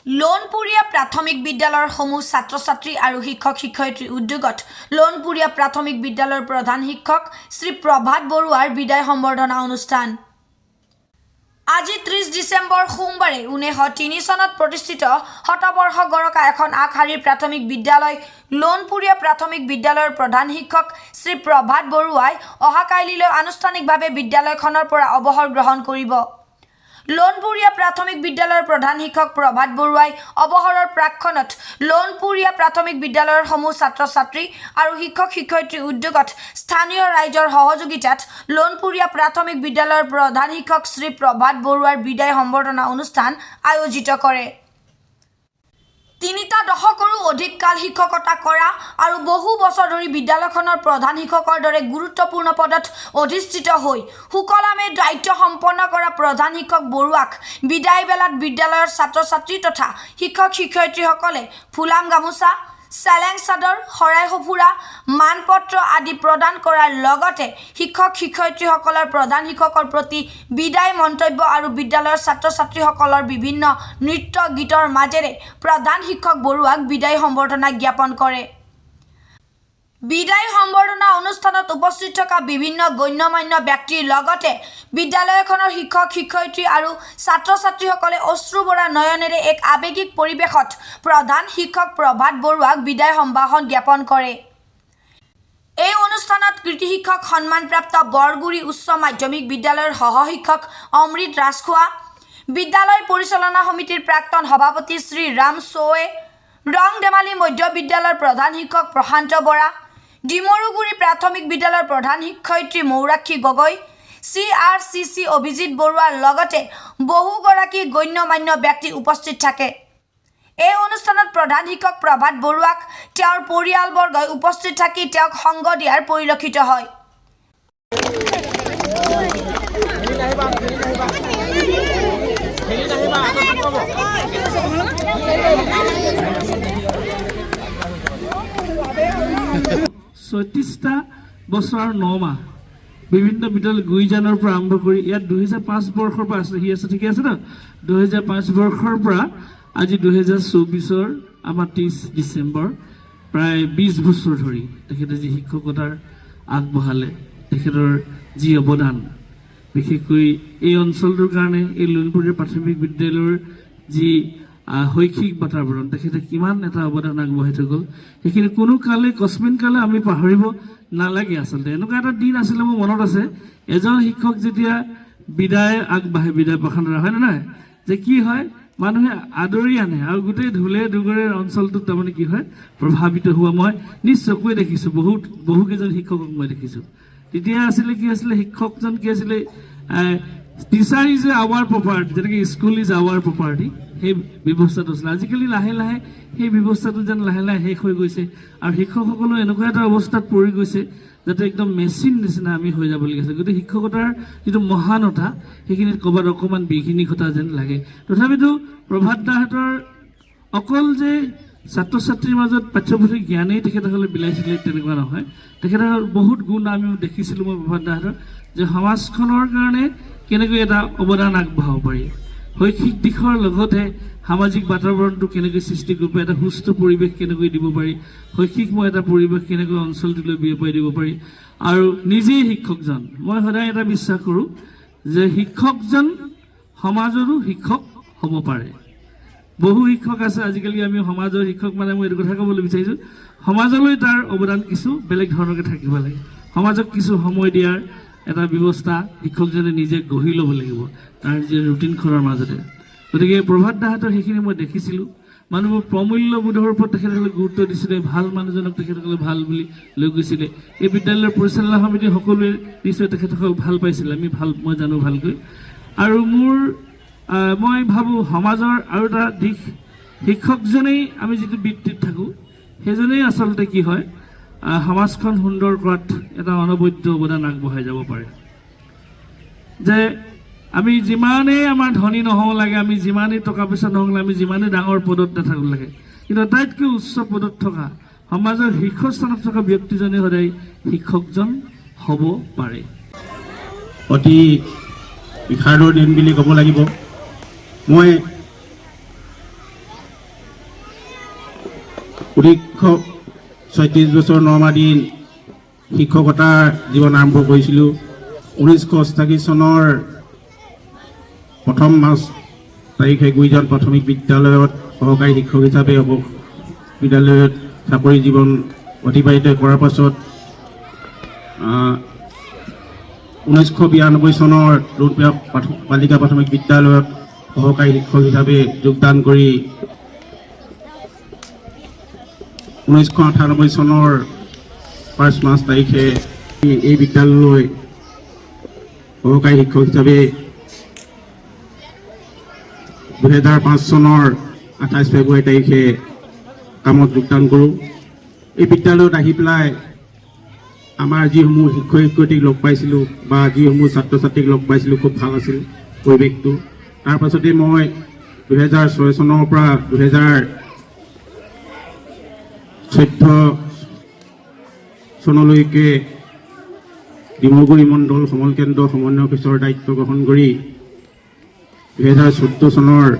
লোণপুৰীয়া প্ৰাথমিক বিদ্যালয়ৰ সমূহ ছাত্ৰ-ছাত্ৰী আৰু শিক্ষক-শিক্ষয়িত্ৰীৰ উদ্যোগত লোণপুৰীয়া প্ৰাথমিক বিদ্যালয়ৰ প্ৰধান শিক্ষক শ্ৰী প্ৰভাত বৰুৱাৰ বিদায় সম্বৰ্ধনা অনুষ্ঠান। আজি 30 ডিচেম্বৰ সোমবাৰে 1903 চনত প্ৰতিষ্ঠিত শতবৰ্ষ গৰকা এখন আগশাৰীৰ প্ৰাথমিক বিদ্যালয় লোণপুৰীয়া প্ৰাথমিক বিদ্যালয়ৰ প্ৰধান শিক্ষক শ্ৰী প্ৰভাত বৰুৱাই অহাকাইলৈ আনুষ্ঠানিকভাৱে বিদ্যালয়খনৰ পৰা অৱসৰ গ্ৰহণ কৰিব। লোণপুৰীয়া প্ৰাথমিক বিদ্যালয়ৰ প্ৰধান শিক্ষক প্ৰভাত বৰুৱাই অৱসৰৰ প্ৰাক্ষণত লোণপুৰীয়া প্ৰাথমিক বিদ্যালয়ৰ সমূহ ছাত্ৰ-ছাত্ৰী আৰু শিক্ষক-শিক্ষয়িত্ৰীৰ উদ্যোগত স্থানীয় ৰাইজৰ সহযোগিতাত লোণপুৰীয়া প্ৰাথমিক বিদ্যালয়ৰ প্ৰধান শিক্ষক শ্ৰী প্ৰভাত বৰুৱাৰ বিদায় সম্বৰ্ধনা অনুষ্ঠান আয়োজিত কৰে। 3টা দশকৰো অধিক কাল শিক্ষকতা কৰা আৰু বহু বছৰ ধৰি বিদ্যালয়খনৰ প্ৰধান শিক্ষকৰ দৰে গুৰুত্বপূৰ্ণ পদত অধিষ্ঠিত হৈ সুকলমে দায়িত্ব সম্পন্ন কৰা প্ৰধান শিক্ষক বৰুৱাক বিদায় বেলাত বিদ্যালয়ৰ ছাত্ৰ-ছাত্ৰী তথা শিক্ষক-শিক্ষয়িত্ৰীসকলে ফুলাম গামোচা, চেলেং চাদৰ, শৰাই সঁফুৰা, মানপত্ৰ আদি প্ৰদান কৰাৰ লগতে শিক্ষক-শিক্ষয়িত্ৰীসকলৰ প্ৰধান শিক্ষকৰ প্ৰতি বিদায় মন্তব্য আৰু বিদ্যালয়ৰ ছাত্ৰ-ছাত্ৰীসকলৰ বিভিন্ন নৃত্য গীতৰ মাজেৰে প্ৰধান শিক্ষক বৰুৱাক বিদায় সম্বৰ্ধনা জ্ঞাপন কৰে। বিদায় সম্বৰ্ধনা অনুষ্ঠানত উপস্থিত থকা বিভিন্ন গণ্যমান্য ব্যক্তিৰ লগতে বিদ্যালয়খনৰ শিক্ষক-শিক্ষয়িত্ৰী আৰু ছাত্ৰ-ছাত্ৰীসকলে অশ্ৰুভৰা নয়নেৰে এক আৱেগিক পৰিৱেশত প্ৰধান শিক্ষক প্ৰভাত বৰুৱাক বিদায় সম্ভাষণ জ্ঞাপন কৰে। এই অনুষ্ঠানত কৃতি শিক্ষক সন্মানপ্ৰাপ্ত বৰগুৰি উচ্চ মাধ্যমিক বিদ্যালয়ৰ সহশিক্ষক অমৃত ৰাজখোৱা, বিদ্যালয় পৰিচালনা সমিতিৰ প্ৰাক্তন সভাপতি শ্ৰী ৰাম চৌৱে, ৰং ধেমালি মধ্য বিদ্যালয়ৰ প্ৰধান শিক্ষক প্ৰশান্ত বৰা, ডিমৰুগুৰি প্ৰাথমিক বিদ্যালয়ৰ প্ৰধান শিক্ষয়িত্ৰী মৌৰাক্ষী গগৈ, CRCC অভিজিত বৰুৱাৰ লগতে বহুগৰাকী গণ্যমান্য ব্যক্তি উপস্থিত থাকে। এই অনুষ্ঠানত প্ৰধান শিক্ষক প্ৰভাত বৰুৱাক তেওঁৰ পৰিয়ালবৰ্গই উপস্থিত থাকি তেওঁক সংগ দিয়াৰ পৰিলক্ষিত হয়। ছয়ত্ৰিশটা বছৰ 9 মাহ বিভিন্ন বিদ্যালয় গুইজানৰ পৰা আৰম্ভ কৰি ইয়াত 2005 বৰ্ষৰ পৰা আহি আছে, ঠিকে আছে ন? 2005 বৰ্ষৰ পৰা আজি 2024 আমাৰ 30 ডিচেম্বৰ প্ৰায় 20 বছৰ ধৰি তেখেতে যি শিক্ষকতাৰ আগবঢ়ালে, তেখেতৰ যি অৱদান বিশেষকৈ এই অঞ্চলটোৰ কাৰণে এই লোণপুৰীয়া প্ৰাথমিক বিদ্যালয়ৰ যি শৈক্ষিক বাতাবৰণ তেখেতে কিমান এটা অৱদান আগবঢ়াই থৈ গ'ল, সেইখিনি কোনো কালে কস্মিন কালে আমি পাহৰিব নালাগে। আচলতে এনেকুৱা এটা দিন আছিলে, মোৰ মনত আছে, এজন শিক্ষক যেতিয়া বিদায় আগবাঢ়ে, বিদায় প্ৰসন্ন হয় নে নহয়, যে কি হয় মানুহে আদৰি আনে আৰু গোটেই ঢোলে দুগৰে অঞ্চলটোত তাৰমানে কি হয় প্ৰভাৱিত হোৱা মই নিজ চকুৱে দেখিছোঁ। বহুকেইজন শিক্ষকক মই দেখিছোঁ। তেতিয়া আছিলে কি আছিলে, শিক্ষকজন কি আছিলে, টিচাৰ ইজ আৱাৰ প্ৰপাৰ্টি, যেনেকৈ স্কুল ইজ আৱাৰ প্ৰপাৰ্টি, সেই ব্যৱস্থাটো আছিলে। আজিকালি লাহে লাহে সেই ব্যৱস্থাটো যেন লাহে লাহে শেষ হৈ গৈছে আৰু শিক্ষকসকলো এনেকুৱা এটা অৱস্থাত পৰি গৈছে যাতে একদম মেচিন নিচিনা আমি হৈ যাবলগীয়া আছে। গতিকে শিক্ষকতাৰ যিটো মহানতা সেইখিনিত ক'ৰবাত অকণমান বিঘিনিঘটা যেন লাগে। তথাপিতো প্ৰভাত দাহঁতৰ অকল যে ছাত্ৰ ছাত্ৰীৰ মাজত পাঠ্যপুথিৰ জ্ঞানেই তেখেতসকলে বিলাইছিলে তেনেকুৱা নহয়, তেখেতৰ বহুত গুণ আমি দেখিছিলোঁ মই প্ৰভাত দাহঁতৰ, যে সমাজখনৰ কাৰণে কেনেকৈ এটা অৱদান আগবঢ়াব পাৰি, শৈক্ষিক দিশৰ লগতে সামাজিক বাতাবৰণটো কেনেকৈ সৃষ্টি কৰিব পাৰি, এটা সুস্থ পৰিৱেশ কেনেকৈ দিব পাৰি, শৈক্ষিকময় এটা পৰিৱেশ কেনেকৈ অঞ্চলটোলৈ বিয়পাই দিব পাৰি। আৰু নিজেই শিক্ষকজন, মই সদায় এটা বিশ্বাস কৰোঁ যে শিক্ষকজন সমাজৰো শিক্ষক হ'ব পাৰে। বহু শিক্ষক আছে আজিকালি, আমি সমাজৰ শিক্ষক মানে মই এইটো কথা ক'বলৈ বিচাৰিছোঁ, সমাজলৈ তাৰ অৱদান কিছু বেলেগ ধৰণকৈ থাকিব লাগে। সমাজক কিছু সময় দিয়াৰ এটা ব্যৱস্থা শিক্ষকজনে নিজে গঢ়ি ল'ব লাগিব তাৰ যে ৰুটিনখনৰ মাজতে। গতিকে প্ৰভাত দাহঁতৰ সেইখিনি মই দেখিছিলোঁ। মানুহবোৰ প্ৰমূল্যবোধৰ ওপৰত তেখেতসকলে গুৰুত্ব দিছিলে, ভাল মানুহজনক তেখেতসকলে ভাল বুলি লৈ গৈছিলে। এই বিদ্যালয়ৰ পৰিচালনা সমিতি সকলোৱে নিশ্চয় তেখেতসকলক ভাল পাইছিলে, মই জানো ভালকৈ। আৰু মই ভাবোঁ সমাজৰ আৰু এটা দিশ, শিক্ষকজনেই আমি যিটো বৃত্তিত থাকোঁ সেইজনেই আচলতে কি হয় সমাজখন সুন্দৰ কৰাত এটা অনবদ্য অৱদান আগবঢ়াই যাব পাৰে। যে আমি যিমানেই আমাৰ ধনী নহওঁ লাগে, আমি যিমানেই টকা পইচা নহওঁ লাগে, আমি যিমানেই ডাঙৰ পদত নাথাকোঁ লাগে, কিন্তু আটাইতকৈ উচ্চ পদত থকা সমাজৰ শীৰ্ষস্থানত থকা ব্যক্তিজনে সদায় শিক্ষকজন হ'ব পাৰে। অতি বিষাদৰ দিন বুলি ক'ব লাগিব। মই সুদীৰ্ঘ ৩৬ বছৰ ৯ মাহ দিন শিক্ষকতাৰ জীৱন আৰম্ভ কৰিছিলোঁ। 1988 চনৰ 1 মাৰ্চ তাৰিখে গুইজান প্ৰাথমিক বিদ্যালয়ত সহকাৰী শিক্ষক হিচাপে বিদ্যালয়ত চাকৰি জীৱন অতিবাহিত কৰাৰ পাছত 1992 চনৰ ৰুণপ্ৰিয়া বালিকা প্ৰাথমিক বিদ্যালয়ত সহকাৰী শিক্ষক হিচাপে যোগদান কৰি 1998 চনৰ 1 মাৰ্চ তাৰিখে এই বিদ্যালয়লৈ সহকাৰী শিক্ষক হিচাপে 2005 চনৰ 28 ফেব্ৰুৱাৰী তাৰিখে কামত যোগদান কৰোঁ। এই বিদ্যালয়ত আহি পেলাই আমাৰ যিসমূহ শিক্ষক শিক্ষয়িত্ৰীক লগ পাইছিলোঁ বা যিসমূহ ছাত্ৰ ছাত্ৰীক লগ পাইছিলোঁ খুব ভাল আছিল পৰিৱেশটো। তাৰ পাছতে মই 2006 চনৰ পৰা 2014 চনলৈকে ডিমগুৰি মণ্ডল সমল কেন্দ্ৰ সমন্বয় অফিচৰ দায়িত্ব গ্ৰহণ কৰি 2014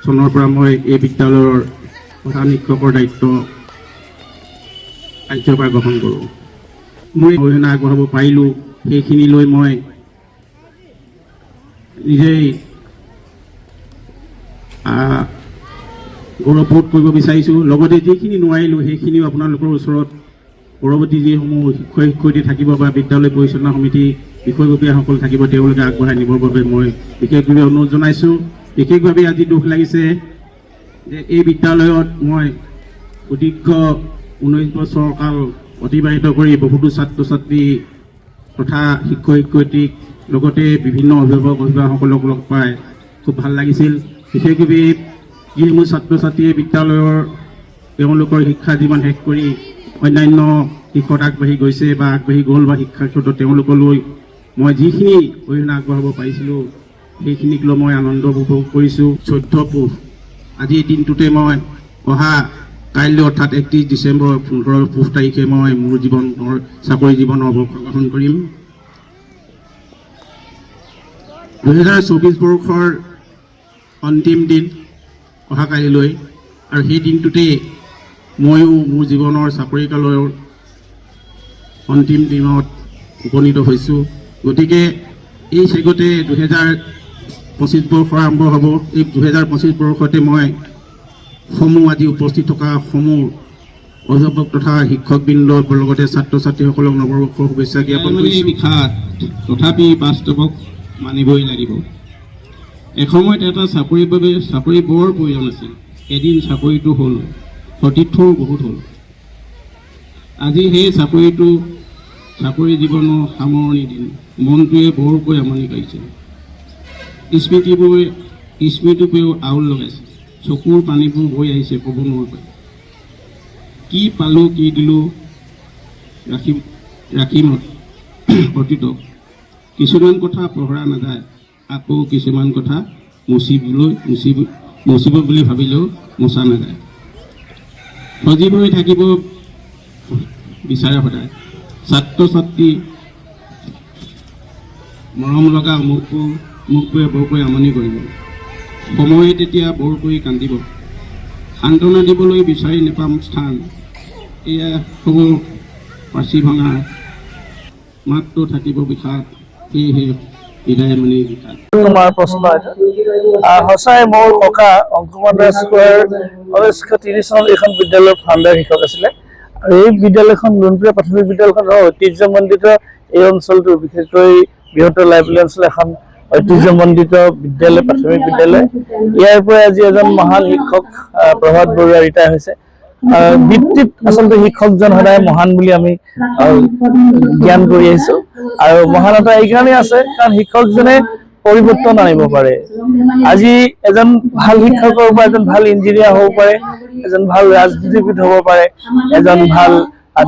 চনৰ পৰা মই এই বিদ্যালয়ৰ প্ৰধান শিক্ষকৰ দায়িত্ব কাৰ্যভাৰ গ্ৰহণ কৰোঁ। মই অৰিহণা আগবঢ়াব পাৰিলোঁ, সেইখিনি লৈ মই নিজেই গৌৰৱবোধ কৰিব বিচাৰিছোঁ। লগতে যিখিনি নোৱাৰিলোঁ সেইখিনিও আপোনালোকৰ ওচৰত পৰৱৰ্তী যিসমূহ শিক্ষক শিক্ষয়িত্ৰী থাকিব বা বিদ্যালয় পৰিচালনা সমিতি বিষয়ববীয়াসকল থাকিব তেওঁলোকে আগবঢ়াই নিবৰ বাবে মই বিশেষভাৱে অনুৰোধ জনাইছোঁ। বিশেষভাৱে আজি দুখ লাগিছে যে এই বিদ্যালয়ত মই সুদীৰ্ঘ 19 বছৰ কাল অতিবাহিত কৰি বহুতো ছাত্ৰ ছাত্ৰী তথা শিক্ষক শিক্ষয়িত্ৰীক লগতে বিভিন্ন অভিভাৱকসকলক লগ পাই খুব ভাল লাগিছিল। বিশেষভাৱে যিসমূহ ছাত্ৰ ছাত্ৰীয়ে বিদ্যালয়ৰ তেওঁলোকৰ শিক্ষা জীৱন শেষ কৰি অন্যান্য দিশত আগবাঢ়ি গৈছে বা আগবাঢ়ি গ'ল বা শিক্ষাৰ ক্ষেত্ৰত তেওঁলোকলৈ মই যিখিনি অৰিহণা আগবঢ়াব পাৰিছিলোঁ সেইখিনিক লৈ মই আনন্দ উপভোগ কৰিছোঁ। 14 পুহ আজিৰ দিনটোতে মই কাইলৈ অৰ্থাৎ 31 ডিচেম্বৰ 15 পুহ তাৰিখে মই মোৰ জীৱনৰ চাকৰি জীৱনৰ অৱসৰ গ্ৰহণ কৰিম। 2024 বৰ্ষৰ অন্তিম দিন কাইলৈ, আৰু সেই দিনটোতেই ময়ো মোৰ জীৱনৰ চাকৰি কালৰ অন্তিম দিনত উপনীত হৈছোঁ। গতিকে এই চেগতে 2025 বৰ্ষ আৰম্ভ হ'ব। এই 2025 বৰ্ষতে মই আজি উপস্থিত থকা অভিভাৱক তথা শিক্ষকবৃন্দৰ লগতে ছাত্ৰ ছাত্ৰীসকলক নৱবৰ্ষৰ শুভেচ্ছা জ্ঞাপন কৰিছোঁ। বিষাদ তথাপি বাস্তৱক মানিবই লাগিব। এসময়ত এটা চাকৰিৰ বাবে চাকৰি বৰ প্ৰয়োজন আছিল। এদিন চাকৰিটো হ'ল, সতীৰ্থও বহুত হ'ল। আজি সেই চাকৰি জীৱনৰ সামৰণি দিন। মনটোৱে বৰকৈ আমনি কৰিছে। স্মৃতিবোৰে আউল লগাইছে। চকুৰ পানীবোৰ বৈ আহিছে ক'ব নোৱাৰাকৈ। কি পালোঁ কি দিলোঁ ৰাখিম অতীতক। কিছুমান কথা পহৰা নাযায়, আকৌ কিছুমান কথা মুচিব বুলি ভাবিলেও মোচা নাযায়। সজীৱ হৈ থাকিব বিচাৰে সদায়। ছাত্ৰ ছাত্ৰী মৰম লগা মুখবোৰে বৰকৈ আমনি কৰিব। সময়ে তেতিয়া বৰ কৰি কান্দিব। সান্তনা দিবলৈ বিচাৰি নেপাম স্থান। এয়া হ'ব পাচি ভঙা মাতটো থাকিব বিষাদ। সেয়েহে বিদায়মণি বিষাদ। তোমাৰ প্ৰশ্ন সঁচাই মোৰ ককা অংকুমান ৰাজখোৱাৰ 1930 চনত এইখন বিদ্যালয়ৰ ফাউণ্ডাৰ শিক্ষক আছিলে। আৰু এই বিদ্যালয়খন ৰুণপ্ৰিয়া প্ৰাথমিক বিদ্যালয়খন ঐতিহ্যমণ্ডিত এই অঞ্চলটো, বিশেষকৈ বৃহত্তৰ লাইব্ৰেৰী অঞ্চল এখন ঐতিহ্যমণ্ডিত বিদ্যালয়, প্ৰাথমিক বিদ্যালয়। ইয়াৰ পৰা আজি এজন মহান শিক্ষক প্ৰভাত বৰুৱা ৰিটায়াৰ হৈছে। বৃত্তিত আচলতে শিক্ষকজন সদায় মহান বুলি আমি জ্ঞান কৰি আহিছো। আৰু মহানতা এইকাৰণে আছে কাৰণ শিক্ষকজনে পৰিৱৰ্তন আনিব পাৰে। আজি এজন ভাল শিক্ষকৰ পৰা এজন ভাল ইঞ্জিনিয়াৰ হ'ব পাৰে, এজন ভাল ৰাজনীতিবিদ হ'ব পাৰে, এজন ভাল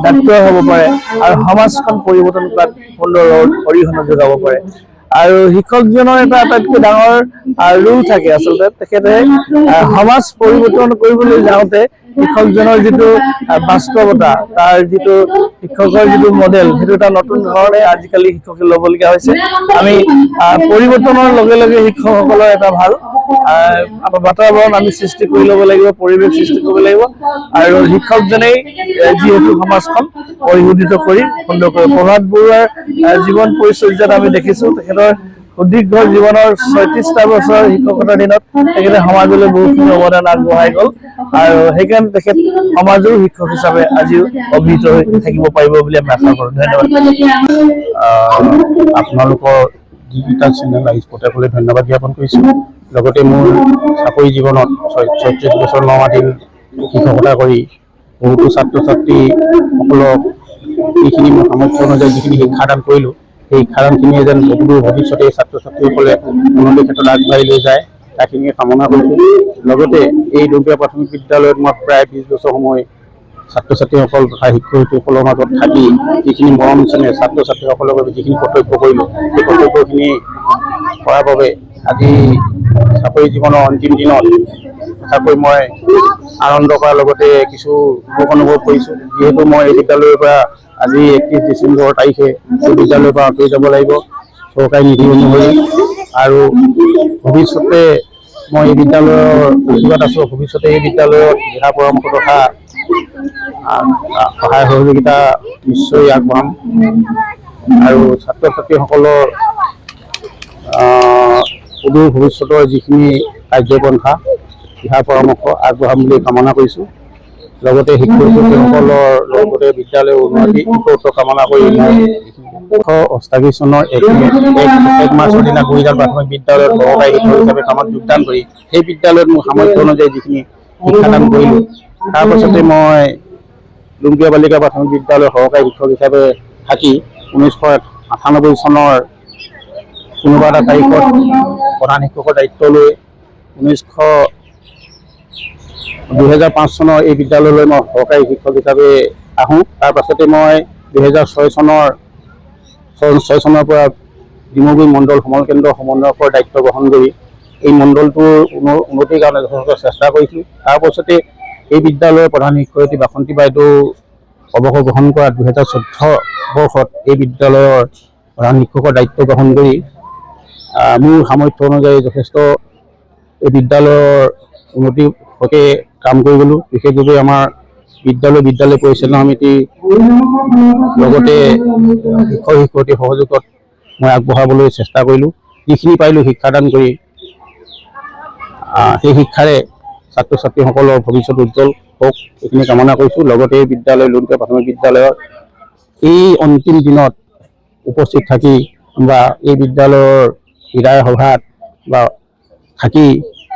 ডাক্তৰ হ'ব পাৰে, আৰু সমাজখন পৰিৱৰ্তন কৰাত সুন্দৰ অৰিহণা যোগাব পাৰে। আৰু শিক্ষকজনৰ এটা আটাইতকৈ ডাঙৰ ৰোল থাকে। আচলতে তেখেতে সমাজ পৰিৱৰ্তন কৰিবলৈ যাওঁতে শিক্ষকজনৰ যিটো বাস্তৱতা, তাৰ যিটো শিক্ষকৰ যিটো মডেল, সেইটো এটা নতুন ধৰণে আজিকালি শিক্ষকে ল'বলগীয়া হৈছে। আমি পৰিৱৰ্তনৰ লগে লগে শিক্ষকসকলৰ এটা ভাল বাতাবৰণ আমি সৃষ্টি কৰি ল'ব লাগিব, পৰিৱেশ সৃষ্টি কৰিব লাগিব, আৰু শিক্ষকজনেই যিহেতু সমাজখন পৰিশোধিত কৰি সুন্দৰকৈ প্ৰভাত বৰুৱাৰ জীৱন পৰিচৰ্যাত আমি দেখিছোঁ তেখেতৰ সুদীৰ্ঘ জীৱনৰ ৩৬টা বছৰ শিক্ষকতাৰ দিনত তেখেতে সমাজলৈ বহুখিনি অৱদান আগবঢ়াই গ'ল, আৰু সেইকাৰণে তেখেত সমাজৰ শিক্ষক হিচাপে আজিও অভিহিত হৈ থাকিব পাৰিব বুলি আমি আশা কৰোঁ। ধন্যবাদ। আপোনালোকৰ ডিজিটেল চেনেল স্পটকলৈ ধন্যবাদ জ্ঞাপন কৰিছোঁ। লগতে মোৰ চাকৰি জীৱনত ৩৬ বছৰ নমাদিন শিক্ষকতা কৰি বহুতো ছাত্ৰ ছাত্ৰীসকলক যিখিনি মোৰ সামৰ্থ্য অনুযায়ী যিখিনি শিক্ষাদান কৰিলোঁ, সেই শিক্ষাদানখিনিয়ে যেন বহুদূৰ ভৱিষ্যতে ছাত্ৰ ছাত্ৰীসকলে উন্নতিৰ ক্ষেত্ৰত আগবাঢ়ি লৈ যায়, তাখিনিয়ে কামনা কৰিছোঁ। লগতে এই দৌপিয়া প্ৰাথমিক বিদ্যালয়ত মই প্ৰায় 20 বছৰ সময় ছাত্ৰ ছাত্ৰীসকল তথা শিক্ষয়িত্ৰীসকলৰ মাজত থাকি যিখিনি মৰম চেনেহ ছাত্ৰ ছাত্ৰীসকলৰ বাবে যিখিনি কৰ্তব্য কৰিলোঁ, সেই কৰ্তব্যখিনি কৰাৰ বাবে আজি চাকৰি জীৱনৰ অন্তিম দিনত সঁচাকৈ মই আনন্দ কৰাৰ লগতে কিছু দুখ অনুভৱ কৰিছোঁ। যিহেতু মই এই বিদ্যালয়ৰ পৰা আজি 31 ডিচেম্বৰ তাৰিখে এই বিদ্যালয়ৰ পৰা আঁতৰি যাব লাগিব চৰকাৰী নীতি অনুসৰি, আৰু ভৱিষ্যতে মই এই বিদ্যালয়ৰ আশীৰ্বাদ আছোঁ। ভৱিষ্যতে এই বিদ্যালয়ত দিহা পৰামৰ্শ তথা সহায় সহযোগিতা নিশ্চয় আগবঢ়াম, আৰু ছাত্ৰ ছাত্ৰীসকলৰ সুদূৰ ভৱিষ্যতৰ যিখিনি কাৰ্যপন্থা দিহা পৰামৰ্শ আগবঢ়াম বুলি কামনা কৰিছোঁ। লগতে শিক্ষয়িত্ৰীসকলৰ লগতে বিদ্যালয়ৰ উন্নতি কামনা কৰি মই 1988 চনৰ 1 মাৰ্চৰ দিনা গুৰিজান প্ৰাথমিক বিদ্যালয়ত সহকাৰী শিক্ষক হিচাপে কামত যোগদান কৰি সেই বিদ্যালয়ত মোৰ সামৰ্থ্য অনুযায়ী যিখিনি শিক্ষাদান কৰিলোঁ, তাৰপাছতে মই ডুমপিয়া বালিকা প্ৰাথমিক বিদ্যালয়ৰ সহকাৰী শিক্ষক হিচাপে থাকি 1998 চনৰ কোনোবা এটা তাৰিখত প্ৰধান শিক্ষকৰ দায়িত্ব লৈ 2005 চনৰ এই বিদ্যালয়লৈ মই সহকাৰী শিক্ষক হিচাপে আহোঁ। তাৰ পাছতে মই 2006 চনৰ পৰা ডিমগুৰি মণ্ডল সমল কেন্দ্ৰৰ সমন্বয়কৰ দায়িত্ব গ্ৰহণ কৰি এই মণ্ডলটোৰ উন্নতিৰ কাৰণে যথেষ্ট চেষ্টা কৰিছিলোঁ। তাৰপাছতে এই বিদ্যালয়ৰ প্ৰধান শিক্ষয়িত্ৰী বাসন্তী বাইদেউ অৱসৰ গ্ৰহণ কৰা 2014 বৰ্ষত এই বিদ্যালয়ৰ প্ৰধান শিক্ষকৰ দায়িত্ব গ্ৰহণ কৰি মোৰ সামৰ্থ্য অনুযায়ী যথেষ্ট এই বিদ্যালয়ৰ উন্নতিৰ হকে কাম কৰি গ'লোঁ। বিশেষভাৱে আমাৰ বিদ্যালয় পৰিচালনা সমিতি লগতে শিক্ষক শিক্ষয়িত্ৰীৰ সহযোগত মই আগবঢ়াবলৈ চেষ্টা কৰিলোঁ। যিখিনি পাৰিলোঁ শিক্ষাদান কৰি সেই শিক্ষাৰে ছাত্ৰ ছাত্ৰীসকলৰ ভৱিষ্যত উজ্জ্বল হওক এইখিনি কামনা কৰিছোঁ। লগতে এই বিদ্যালয় ডুমপিয়া প্ৰাথমিক বিদ্যালয়ৰ এই অন্তিম দিনত উপস্থিত থাকি বা এই বিদ্যালয়ৰ বিদায় সভাত বা থাকি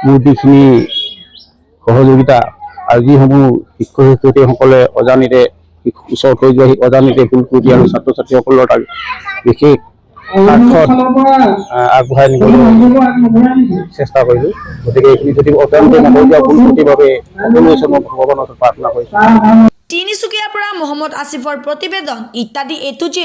মোৰ যিখিনি সহযোগিতা আৰু যিসমূহ শিক্ষক শিক্ষয়িত্ৰীসকলে অজানিতে ওচৰত হৈ যোৱা অজানিতে ভুল কৰি দিয়া আৰু ছাত্ৰ ছাত্ৰীসকলৰ তাক বিশেষ স্বাৰ্থত আগবঢ়াই নিবলৈ চেষ্টা কৰিলোঁ। গতিকে এইখিনি যদি অত্যন্ত নকৰি যোৱা ভুল ত্ৰুটিৰ বাবে সকলোৱে মই ভগৱানৰ ওচৰত প্ৰাৰ্থনা কৰিছোঁ। তিনিচুকীয়াৰ পৰা মহম্মদ আসিফৰ প্ৰতিবেদন ইত্যাদি A to Z।